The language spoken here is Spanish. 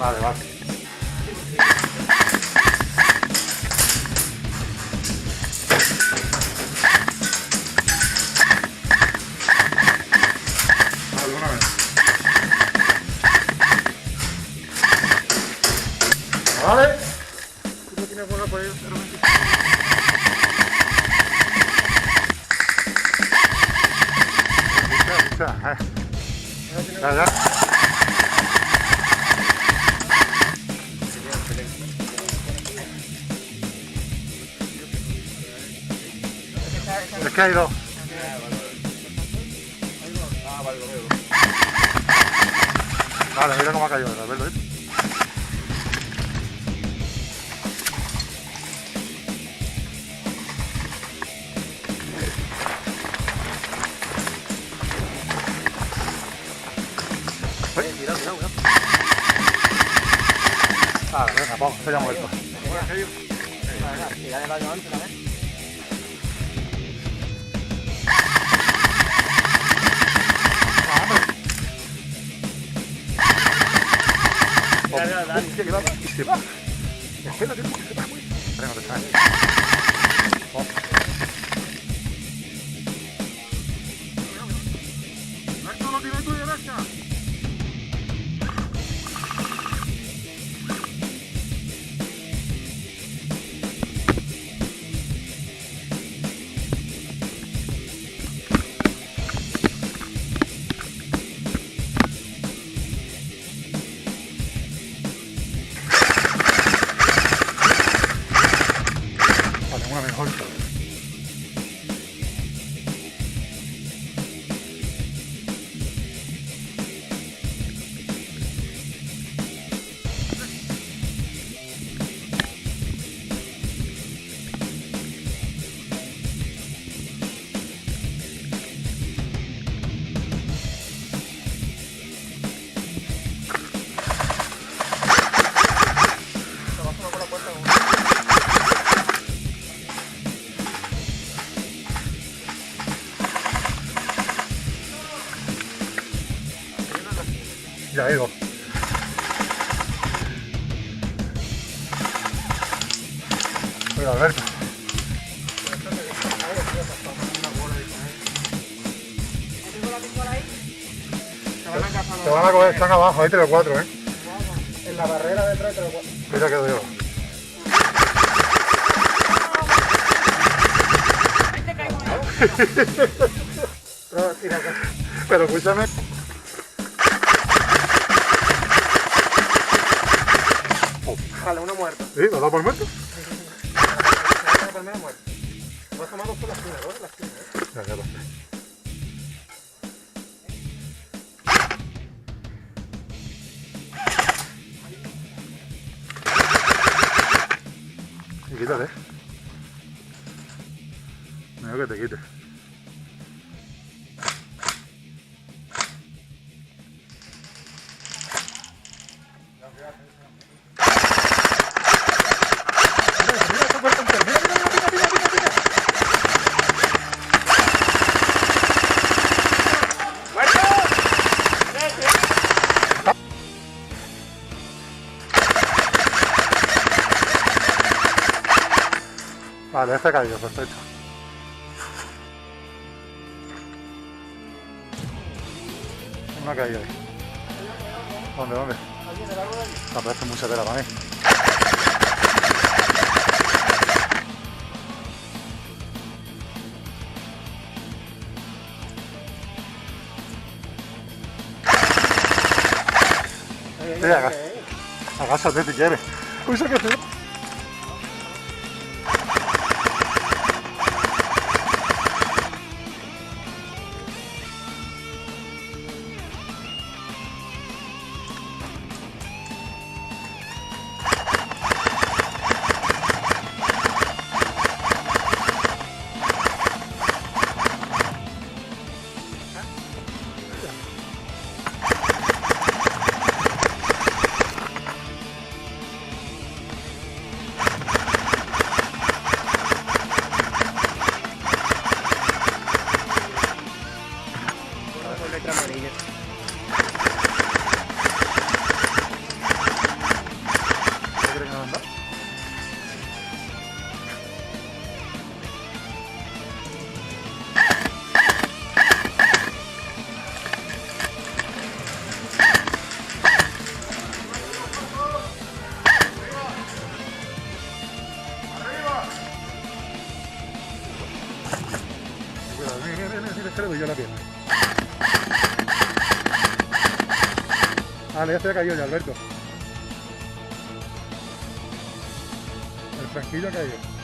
Vale, vale. ¿Alguna vez? Vale. ¿Tú no tienes bola por ahí? Ya, ya. Es que hay dos. Vale, mira cómo ha caído, ¿verdad? ¿Verlo? Vale, venga, vamos, estoy ya muerto. Tirar el baño antes, ¿sabes? Y se va. Espérate, porque se va, güey. Espera, no te sale. ¡Esto lo tienes tú derecha! Una mejor. Ya he ido. Mira, Alberto. Te van a coger, están abajo, hay 3 o 4, ¿eh? En la barrera de 3 o 4. Mira que doy. Pero escúchame. Vale, uno muerto. ¿Sí? ¿Lo da por muerto? La primera muerto. Voy a tomar dos por la esquina, dos en la esquina, ¿eh? Ya, ya lo sé. Y quítate. Mejor que te quites. Vale, este ha caído, perfecto. No ha caído ahí. ¿Dónde, dónde? No, pero esto es mucha tela para mí. Sí, agásate si quieres. Uy, se quedó. viene así de este le doy yo la pierna. Vale, ya se ha caído ya, Alberto. El franquillo ha caído.